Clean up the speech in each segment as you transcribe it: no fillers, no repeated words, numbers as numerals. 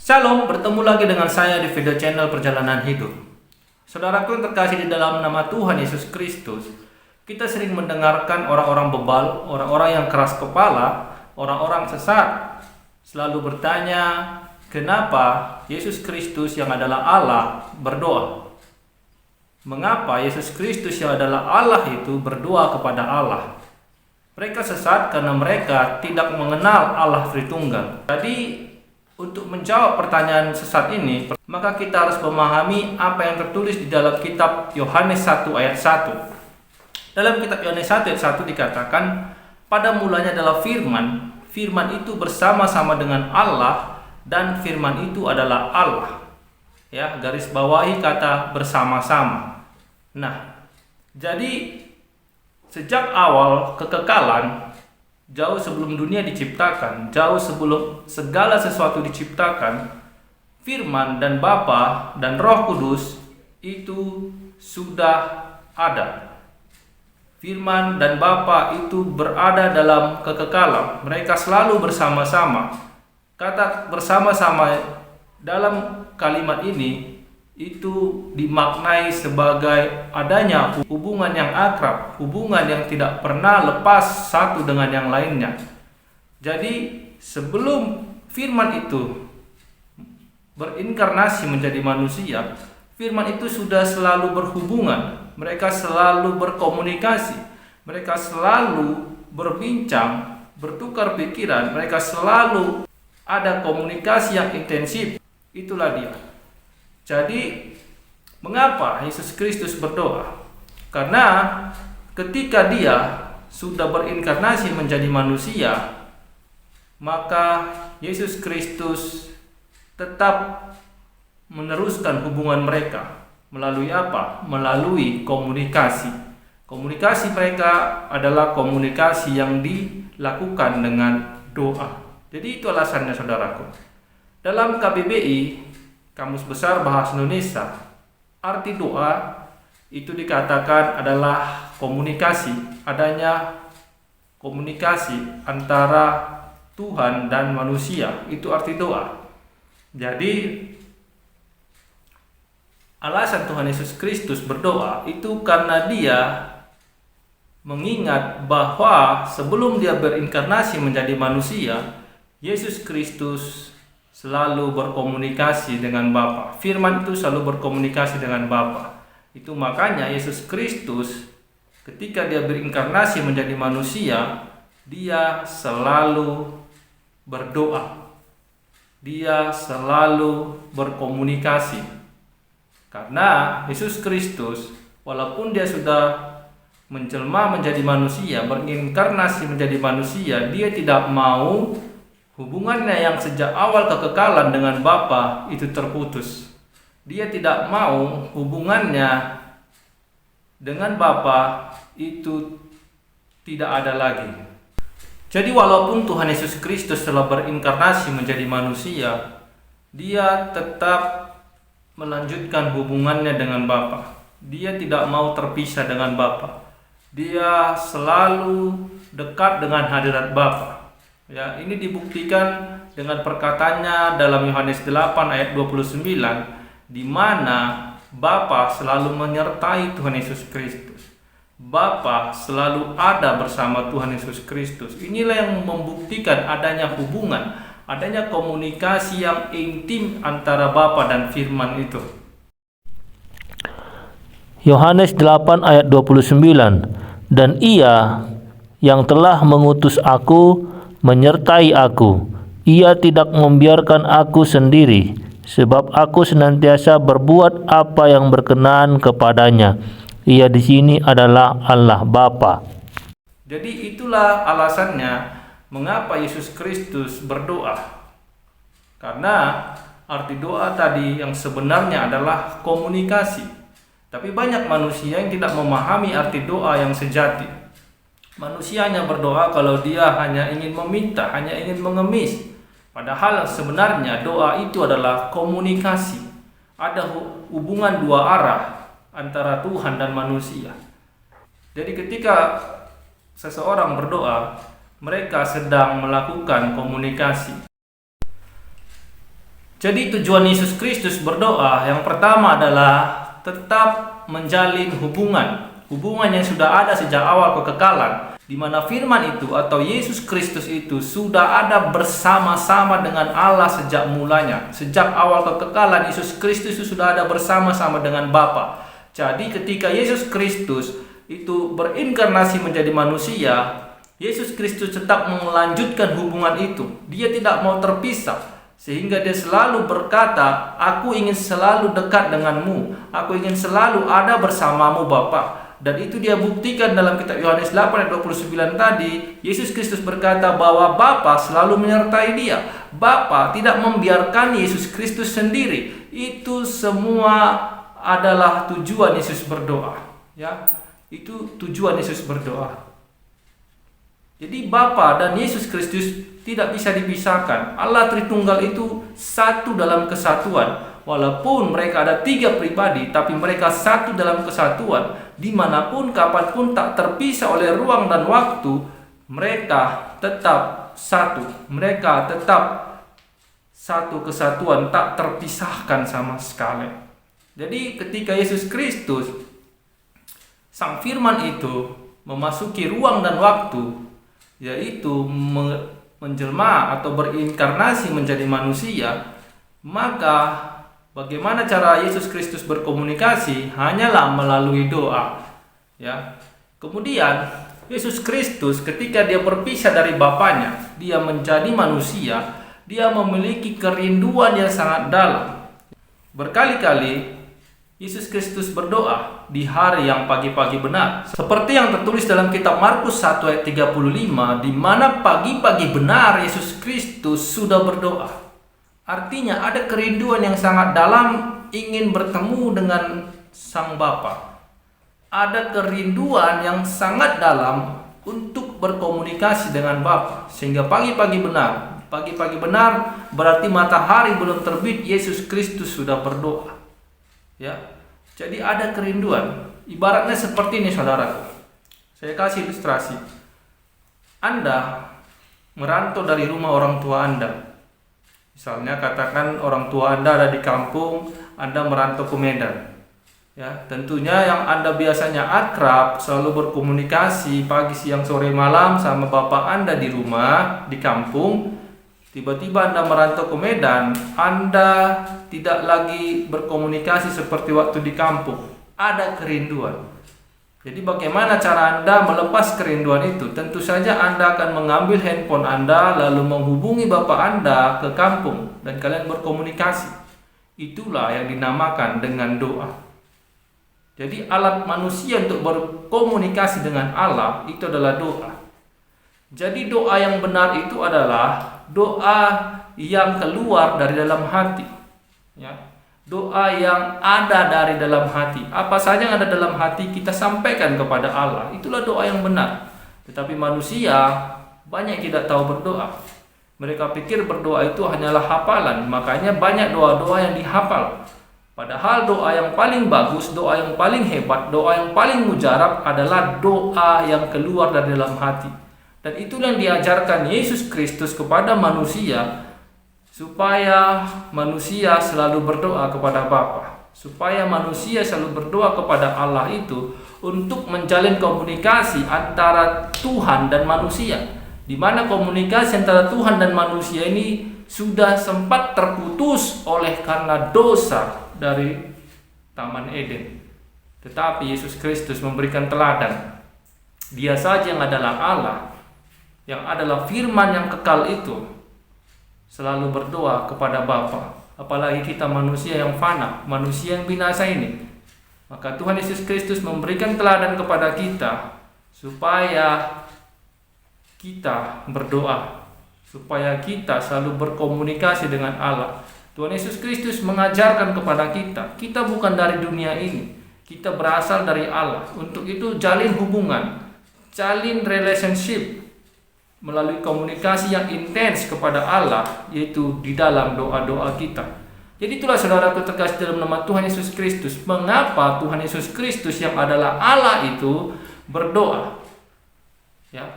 Shalom, bertemu lagi dengan saya di video channel Perjalanan Hidup. Saudaraku yang terkasih di dalam nama Tuhan Yesus Kristus, kita sering mendengarkan orang-orang bebal, orang-orang yang keras kepala, orang-orang sesat, selalu bertanya, kenapa Yesus Kristus yang adalah Allah berdoa? Mengapa Yesus Kristus yang adalah Allah itu berdoa kepada Allah? Mereka sesat karena mereka tidak mengenal Allah Tritunggal. Jadi, untuk menjawab pertanyaan sesat ini, maka kita harus memahami apa yang tertulis di dalam kitab Yohanes 1 ayat 1. Dalam kitab Yohanes 1 ayat 1 dikatakan, pada mulanya adalah firman, firman itu bersama-sama dengan Allah, dan firman itu adalah Allah. Ya, garis bawahi kata bersama-sama. Nah, jadi sejak awal kekekalan, jauh sebelum dunia diciptakan, jauh sebelum segala sesuatu diciptakan, Firman dan Bapa dan Roh Kudus itu sudah ada. Firman dan Bapa itu berada dalam kekekalan. Mereka selalu bersama-sama. Kata bersama-sama dalam kalimat ini itu dimaknai sebagai adanya hubungan yang akrab, hubungan yang tidak pernah lepas satu dengan yang lainnya. Jadi sebelum firman itu berinkarnasi menjadi manusia, firman itu sudah selalu berhubungan, mereka selalu berkomunikasi, mereka selalu berbincang, bertukar pikiran, mereka selalu ada komunikasi yang intensif. Itulah dia. Jadi, mengapa Yesus Kristus berdoa? Karena ketika dia sudah berinkarnasi menjadi manusia, maka Yesus Kristus tetap meneruskan hubungan mereka. Melalui apa? Melalui komunikasi. Komunikasi mereka adalah komunikasi yang dilakukan dengan doa. Jadi itu alasannya, saudaraku. Dalam KBBI, Kamus Besar Bahasa Indonesia, arti doa itu dikatakan adalah komunikasi, adanya komunikasi antara Tuhan dan manusia. Itu arti doa. Jadi alasan Tuhan Yesus Kristus berdoa itu karena dia mengingat bahwa sebelum dia berinkarnasi menjadi manusia, Yesus Kristus selalu berkomunikasi dengan Bapa. Firman itu selalu berkomunikasi dengan Bapa. Itu makanya Yesus Kristus ketika dia berinkarnasi menjadi manusia, dia selalu berdoa. Dia selalu berkomunikasi. Karena Yesus Kristus walaupun dia sudah menjelma menjadi manusia, berinkarnasi menjadi manusia, dia tidak mau hubungannya yang sejak awal kekekalan dengan Bapa itu terputus. Dia tidak mau hubungannya dengan Bapa itu tidak ada lagi. Jadi walaupun Tuhan Yesus Kristus telah berinkarnasi menjadi manusia, dia tetap melanjutkan hubungannya dengan Bapa. Dia tidak mau terpisah dengan Bapa. Dia selalu dekat dengan hadirat Bapa. Ya, ini dibuktikan dengan perkataannya dalam Yohanes 8 ayat 29, di mana Bapa selalu menyertai Tuhan Yesus Kristus. Bapa selalu ada bersama Tuhan Yesus Kristus. Inilah yang membuktikan adanya hubungan, adanya komunikasi yang intim antara Bapa dan Firman itu. Yohanes 8 ayat 29, dan Ia yang telah mengutus aku menyertai aku. Ia tidak membiarkan aku sendiri, sebab aku senantiasa berbuat apa yang berkenan kepadanya. Ia di sini adalah Allah Bapa. Jadi itulah alasannya mengapa Yesus Kristus berdoa. Karena arti doa tadi yang sebenarnya adalah komunikasi. Tapi banyak manusia yang tidak memahami arti doa yang sejati. Manusia hanya berdoa kalau dia hanya ingin meminta, hanya ingin mengemis. Padahal sebenarnya doa itu adalah komunikasi. Ada hubungan dua arah antara Tuhan dan manusia. Jadi ketika seseorang berdoa, mereka sedang melakukan komunikasi. Jadi tujuan Yesus Kristus berdoa yang pertama adalah tetap menjalin hubungan yang sudah ada sejak awal kekekalan, di mana firman itu atau Yesus Kristus itu sudah ada bersama-sama dengan Allah sejak mulanya. Sejak awal kekekalan, Yesus Kristus itu sudah ada bersama-sama dengan Bapa. Jadi ketika Yesus Kristus itu berinkarnasi menjadi manusia, Yesus Kristus tetap melanjutkan hubungan itu. Dia tidak mau terpisah. Sehingga dia selalu berkata, aku ingin selalu dekat denganmu, aku ingin selalu ada bersamamu Bapa. Dan itu dia buktikan dalam kitab Yohanes 8 ayat 29 tadi. Yesus Kristus berkata bahwa Bapa selalu menyertai dia. Bapa tidak membiarkan Yesus Kristus sendiri. Itu semua adalah tujuan Yesus berdoa. Ya, itu tujuan Yesus berdoa. Jadi Bapa dan Yesus Kristus tidak bisa dipisahkan. Allah Tritunggal itu satu dalam kesatuan. Walaupun mereka ada 3 pribadi, tapi mereka satu dalam kesatuan. Dimanapun, kapanpun, tak terpisah oleh ruang dan waktu. Mereka tetap satu. Mereka tetap satu kesatuan, tak terpisahkan sama sekali. Jadi ketika Yesus Kristus, Sang Firman itu memasuki ruang dan waktu, yaitu menjelma atau berinkarnasi menjadi manusia, maka bagaimana cara Yesus Kristus berkomunikasi? Hanyalah melalui doa. Ya. Kemudian Yesus Kristus ketika dia berpisah dari Bapanya, dia menjadi manusia, dia memiliki kerinduan yang sangat dalam. Berkali-kali Yesus Kristus berdoa di hari yang pagi-pagi benar. Seperti yang tertulis dalam kitab Markus 1 ayat 35, di mana pagi-pagi benar Yesus Kristus sudah berdoa. Artinya ada kerinduan yang sangat dalam ingin bertemu dengan Sang Bapa. Ada kerinduan yang sangat dalam untuk berkomunikasi dengan Bapa. Sehingga pagi-pagi benar. Pagi-pagi benar berarti matahari belum terbit, Yesus Kristus sudah berdoa. Ya, jadi ada kerinduan. Ibaratnya seperti ini, saudaraku. Saya kasih ilustrasi. Anda merantau dari rumah orang tua Anda. Misalnya katakan orang tua Anda ada di kampung, Anda merantau ke Medan. Ya, tentunya yang Anda biasanya akrab, selalu berkomunikasi pagi, siang, sore, malam sama bapak Anda di rumah, di kampung. Tiba-tiba Anda merantau ke Medan, Anda tidak lagi berkomunikasi seperti waktu di kampung. Ada kerinduan. Jadi bagaimana cara Anda melepas kerinduan itu? Tentu saja Anda akan mengambil handphone Anda lalu menghubungi bapak Anda ke kampung dan kalian berkomunikasi. Itulah yang dinamakan dengan doa. Jadi alat manusia untuk berkomunikasi dengan Allah itu adalah doa. Jadi doa yang benar itu adalah doa yang keluar dari dalam hati. Ya. Doa yang ada dari dalam hati. Apa saja yang ada dalam hati kita sampaikan kepada Allah. Itulah doa yang benar. Tetapi manusia banyak tidak tahu berdoa. Mereka pikir berdoa itu hanyalah hafalan. Makanya banyak doa-doa yang dihafal. Padahal doa yang paling bagus, doa yang paling hebat, doa yang paling mujarab adalah doa yang keluar dari dalam hati. Dan itulah yang diajarkan Yesus Kristus kepada manusia, supaya manusia selalu berdoa kepada Bapa, supaya manusia selalu berdoa kepada Allah itu untuk menjalin komunikasi antara Tuhan dan manusia, di mana komunikasi antara Tuhan dan manusia ini sudah sempat terputus oleh karena dosa dari Taman Eden. Tetapi Yesus Kristus memberikan teladan. Dia saja yang adalah Allah, yang adalah firman yang kekal itu, selalu berdoa kepada Bapa. Apalagi kita manusia yang fana, manusia yang binasa ini. Maka Tuhan Yesus Kristus memberikan teladan kepada kita supaya kita berdoa, supaya kita selalu berkomunikasi dengan Allah. Tuhan Yesus Kristus mengajarkan kepada kita bukan dari dunia ini, kita berasal dari Allah. Untuk itu jalin hubungan, jalin relationship melalui komunikasi yang intens kepada Allah, yaitu di dalam doa-doa kita. Jadi itulah saudaraku terkasih dalam nama Tuhan Yesus Kristus, mengapa Tuhan Yesus Kristus yang adalah Allah itu berdoa. Ya,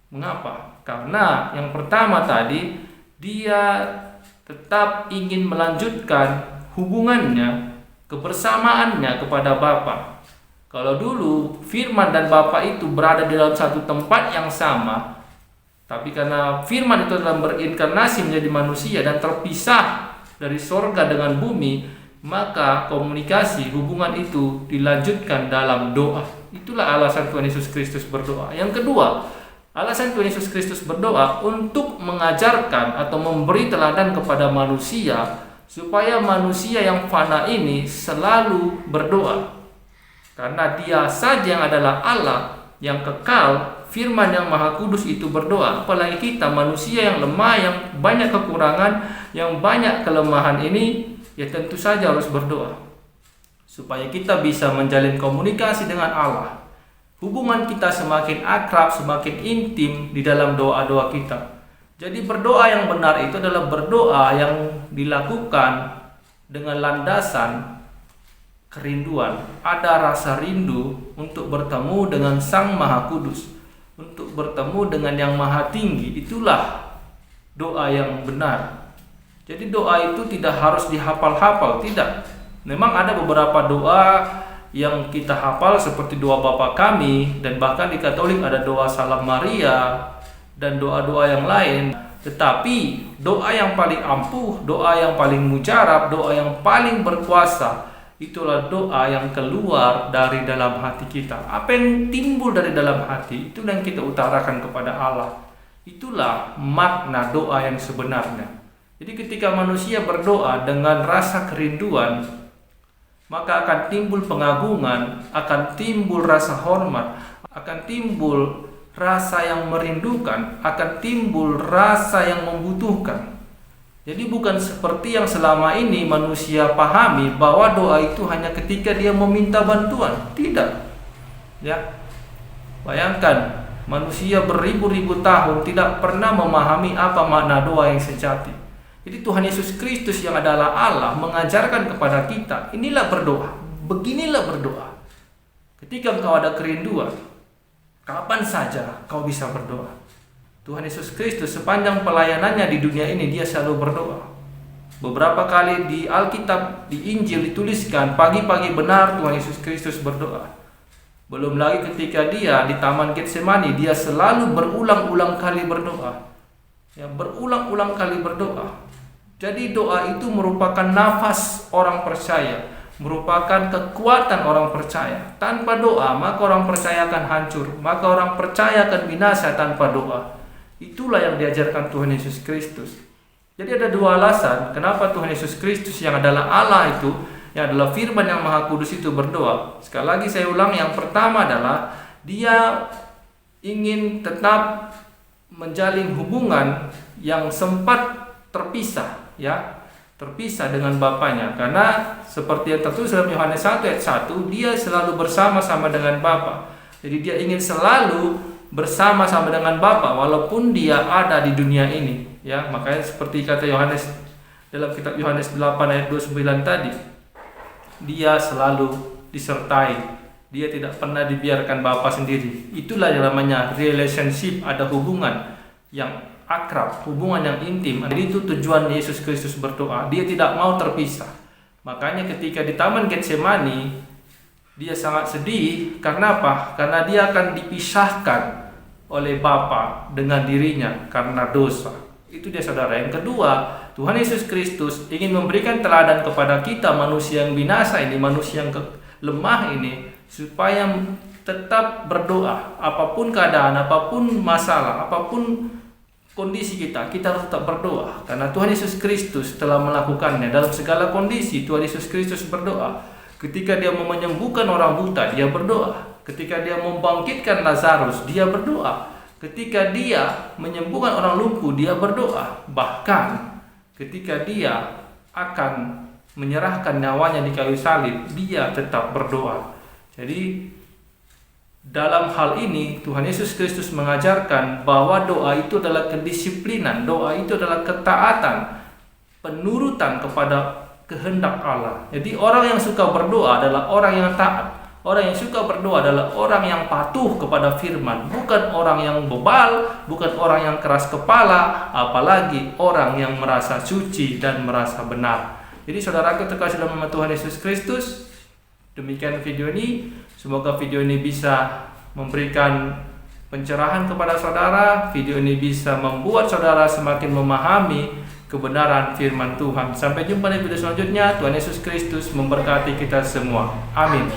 mengapa? Karena yang pertama tadi, dia tetap ingin melanjutkan hubungannya, kebersamaannya kepada Bapa. Kalau dulu firman dan Bapa itu berada di dalam satu tempat yang sama, tapi karena firman itu dalam berinkarnasi menjadi manusia dan terpisah dari sorga dengan bumi, maka komunikasi hubungan itu dilanjutkan dalam doa. Itulah alasan Tuhan Yesus Kristus berdoa. Yang kedua, alasan Tuhan Yesus Kristus berdoa untuk mengajarkan atau memberi teladan kepada manusia supaya manusia yang fana ini selalu berdoa. Karena Dia saja yang adalah Allah yang kekal, firman yang maha kudus itu berdoa. Apalagi kita manusia yang lemah, yang banyak kekurangan, yang banyak kelemahan ini, ya tentu saja harus berdoa supaya kita bisa menjalin komunikasi dengan Allah. Hubungan kita semakin akrab, semakin intim di dalam doa-doa kita. Jadi berdoa yang benar itu adalah berdoa yang dilakukan dengan landasan kerinduan. Ada rasa rindu untuk bertemu dengan Sang Maha Kudus, untuk bertemu dengan yang Maha Tinggi. Itulah doa yang benar. Jadi doa itu tidak harus dihafal-hafal, tidak. Memang ada beberapa doa yang kita hafal seperti doa Bapa Kami, dan bahkan di Katolik ada doa Salam Maria dan doa-doa yang lain. Tetapi doa yang paling ampuh, doa yang paling mujarab, doa yang paling berkuasa, itulah doa yang keluar dari dalam hati kita. Apa yang timbul dari dalam hati, itu yang kita utarakan kepada Allah. Itulah makna doa yang sebenarnya. Jadi ketika manusia berdoa dengan rasa kerinduan, maka akan timbul pengagungan, akan timbul rasa hormat, akan timbul rasa yang merindukan, akan timbul rasa yang membutuhkan. Jadi bukan seperti yang selama ini manusia pahami bahwa doa itu hanya ketika dia meminta bantuan. Tidak. Ya. Bayangkan, manusia beribu-ribu tahun tidak pernah memahami apa makna doa yang sejati. Jadi Tuhan Yesus Kristus yang adalah Allah mengajarkan kepada kita, inilah berdoa. Beginilah berdoa. Ketika engkau ada kerinduan, kapan saja kau bisa berdoa. Tuhan Yesus Kristus sepanjang pelayanannya di dunia ini dia selalu berdoa. Beberapa kali di Alkitab, di Injil dituliskan pagi-pagi benar Tuhan Yesus Kristus berdoa. Belum lagi ketika dia di Taman Getsemani, dia selalu berulang-ulang kali berdoa. Ya, berulang-ulang kali berdoa. Jadi doa itu merupakan nafas orang percaya, merupakan kekuatan orang percaya. Tanpa doa, maka orang percaya akan hancur, maka orang percaya akan binasa tanpa doa. Itulah yang diajarkan Tuhan Yesus Kristus. Jadi ada dua alasan kenapa Tuhan Yesus Kristus yang adalah Allah itu, yang adalah firman yang maha kudus itu berdoa. Sekali lagi saya ulang, yang pertama adalah dia ingin tetap menjalin hubungan yang sempat terpisah, ya, terpisah dengan Bapanya. Karena seperti yang tertulis dalam Yohanes 1 ayat 1, dia selalu bersama-sama dengan Bapa. Jadi dia ingin selalu bersama-sama dengan Bapa walaupun dia ada di dunia ini, ya. Makanya seperti kata Yohanes dalam kitab Yohanes 8 ayat 29 tadi, dia selalu disertai, dia tidak pernah dibiarkan Bapa sendiri. Itulah yang namanya relationship, ada hubungan yang akrab, hubungan yang intim. Jadi itu tujuan Yesus Kristus berdoa, dia tidak mau terpisah. Makanya ketika di Taman Getsemani dia sangat sedih. Karena apa? Karena dia akan dipisahkan oleh Bapa dengan dirinya karena dosa. Itu dia saudara. Yang kedua, Tuhan Yesus Kristus ingin memberikan teladan kepada kita manusia yang binasa ini, manusia yang lemah ini, supaya tetap berdoa. Apapun keadaan, apapun masalah, apapun kondisi kita harus tetap berdoa. Karena Tuhan Yesus Kristus telah melakukannya. Dalam segala kondisi Tuhan Yesus Kristus berdoa. Ketika dia mau menyembuhkan orang buta, dia berdoa. Ketika dia membangkitkan Lazarus, dia berdoa. Ketika dia menyembuhkan orang lumpuh, dia berdoa. Bahkan ketika dia akan menyerahkan nyawanya di kayu salib, dia tetap berdoa. Jadi dalam hal ini Tuhan Yesus Kristus mengajarkan bahwa doa itu adalah kedisiplinan, doa itu adalah ketaatan, penurutan kepada kehendak Allah. Jadi orang yang suka berdoa adalah orang yang taat. Orang yang suka berdoa adalah orang yang patuh kepada firman, bukan orang yang bebal, bukan orang yang keras kepala, apalagi orang yang merasa suci dan merasa benar. Jadi saudaraku terkasih dalam nama Tuhan Yesus Kristus, demikian video ini. Semoga video ini bisa memberikan pencerahan kepada saudara. Video ini bisa membuat saudara semakin memahami kebenaran firman Tuhan. Sampai jumpa di video selanjutnya. Tuhan Yesus Kristus memberkati kita semua. Amin.